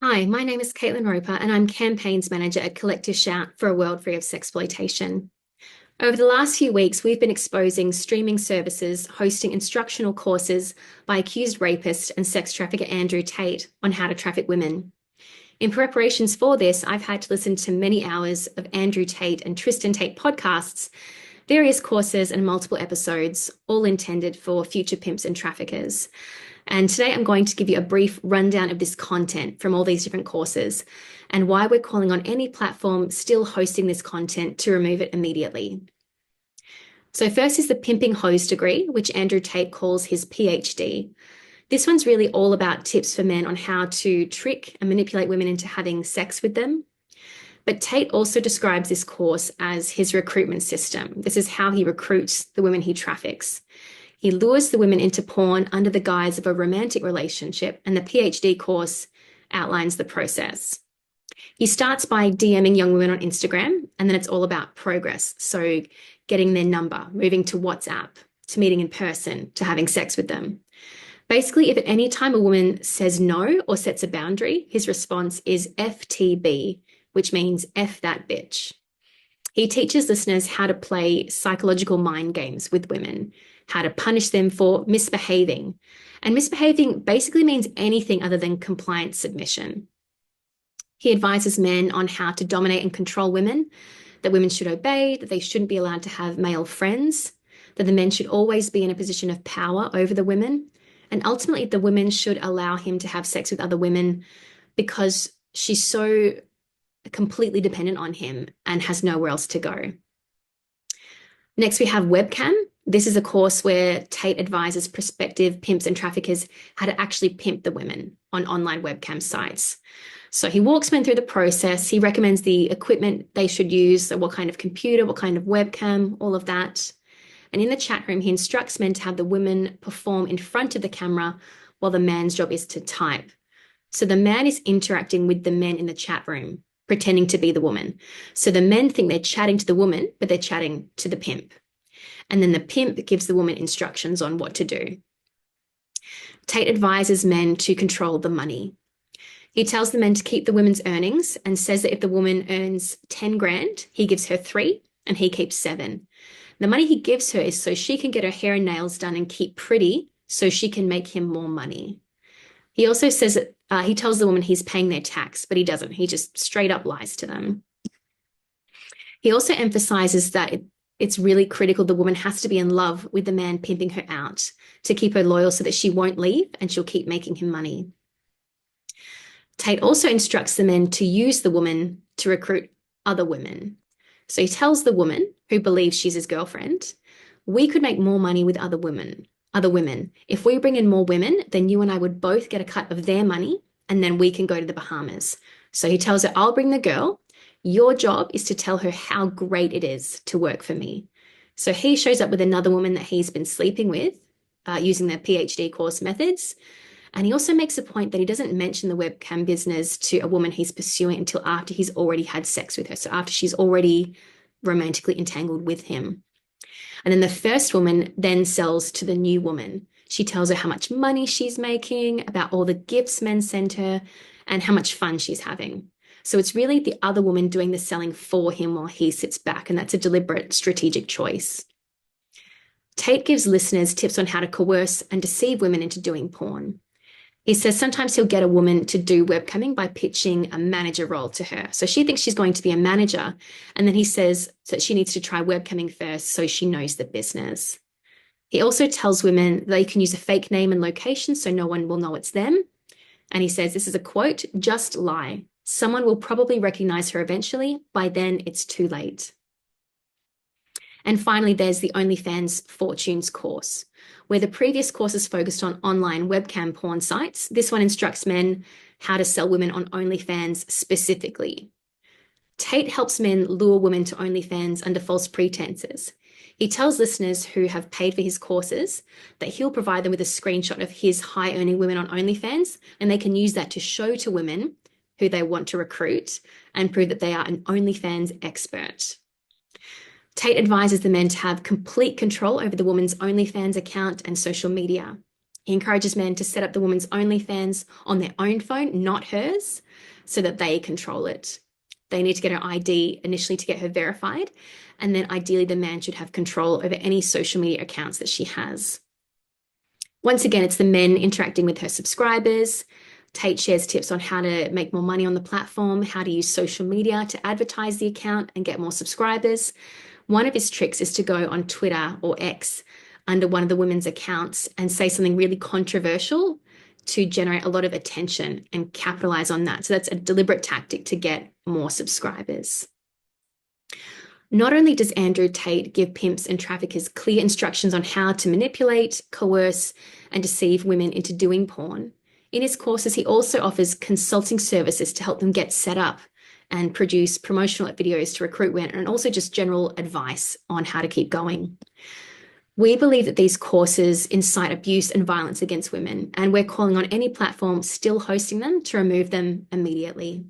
Hi, my name is Caitlin Roper, and I'm Campaigns Manager at Collective Shout for a World Free of Sexploitation. Over the last few weeks, we've been exposing streaming services hosting instructional courses by accused rapist and sex trafficker Andrew Tate on how to traffic women. In preparations for this, I've had to listen to many hours of Andrew Tate and Tristan Tate podcasts, various courses, and multiple episodes, all intended for future pimps and traffickers. And today I'm going to give you a brief rundown of this content from all these different courses and why we're calling on any platform still hosting this content to remove it immediately. So first is the Pimping Hose degree, which Andrew Tate calls his PhD. This one's really all about tips for men on how to trick and manipulate women into having sex with them. But Tate also describes this course as his recruitment system. This is how he recruits the women he traffics. He lures the women into porn under the guise of a romantic relationship, and the PhD course outlines the process. He starts by DMing young women on Instagram, and then it's all about progress. So getting their number, moving to WhatsApp, to meeting in person, to having sex with them. Basically, if at any time a woman says no or sets a boundary, his response is FTB, which means F that bitch. He teaches listeners how to play psychological mind games with women, how to punish them for misbehaving. And misbehaving basically means anything other than compliant submission. He advises men on how to dominate and control women, that women should obey, that they shouldn't be allowed to have male friends, that the men should always be in a position of power over the women, and ultimately the women should allow him to have sex with other women because she's so completely dependent on him and has nowhere else to go. Next, we have Webcam. This is a course where Tate advises prospective pimps and traffickers how to actually pimp the women on online webcam sites. So he walks men through the process. He recommends the equipment they should use, so what kind of computer, what kind of webcam, all of that. And in the chat room, he instructs men to have the women perform in front of the camera while the man's job is to type. So the man is interacting with the men in the chat room, pretending to be the woman. So the men think they're chatting to the woman, but they're chatting to the pimp. And then the pimp gives the woman instructions on what to do. Tate advises men to control the money. He tells the men to keep the women's earnings and says that if the woman earns 10 grand, he gives her 3 and he keeps 7. The money he gives her is so she can get her hair and nails done and keep pretty so she can make him more money. He also says that he tells the woman he's paying their tax, but he doesn't. He just straight up lies to them. He also emphasizes that it's really critical the woman has to be in love with the man pimping her out to keep her loyal so that she won't leave and she'll keep making him money. Tate also instructs the men to use the woman to recruit other women. So he tells the woman, who believes she's his girlfriend, we could make more money with other women. If we bring in more women, then you and I would both get a cut of their money and then we can go to the Bahamas. So he tells her, I'll bring the girl. Your job is to tell her how great it is to work for me. So he shows up with another woman that he's been sleeping with using their PhD course methods. And he also makes a point that he doesn't mention the webcam business to a woman he's pursuing until after he's already had sex with her. So after she's already romantically entangled with him. And then the first woman then sells to the new woman. She tells her how much money she's making, about all the gifts men send her, and how much fun she's having. So it's really the other woman doing the selling for him while he sits back, and that's a deliberate strategic choice. Tate gives listeners tips on how to coerce and deceive women into doing porn. He says sometimes he'll get a woman to do webcamming by pitching a manager role to her. So she thinks she's going to be a manager. And then he says that she needs to try webcamming first so she knows the business. He also tells women they can use a fake name and location so no one will know it's them. And he says, this is a quote, just lie. Someone will probably recognize her eventually. By then, it's too late. And finally, there's the OnlyFans Fortunes course, where the previous courses focused on online webcam porn sites. This one instructs men how to sell women on OnlyFans specifically. Tate helps men lure women to OnlyFans under false pretenses. He tells listeners who have paid for his courses that he'll provide them with a screenshot of his high-earning women on OnlyFans, and they can use that to show to women who they want to recruit and prove that they are an OnlyFans expert. Tate advises the men to have complete control over the woman's OnlyFans account and social media. He encourages men to set up the woman's OnlyFans on their own phone, not hers, so that they control it. They need to get her ID initially to get her verified, and then ideally the man should have control over any social media accounts that she has. Once again, it's the men interacting with her subscribers. Tate shares tips on how to make more money on the platform, how to use social media to advertise the account and get more subscribers. One of his tricks is to go on Twitter or X under one of the women's accounts and say something really controversial to generate a lot of attention and capitalize on that. So that's a deliberate tactic to get more subscribers. Not only does Andrew Tate give pimps and traffickers clear instructions on how to manipulate, coerce, and deceive women into doing porn, in his courses, he also offers consulting services to help them get set up and produce promotional videos to recruit women, and also just general advice on how to keep going. We believe that these courses incite abuse and violence against women, and we're calling on any platform still hosting them to remove them immediately.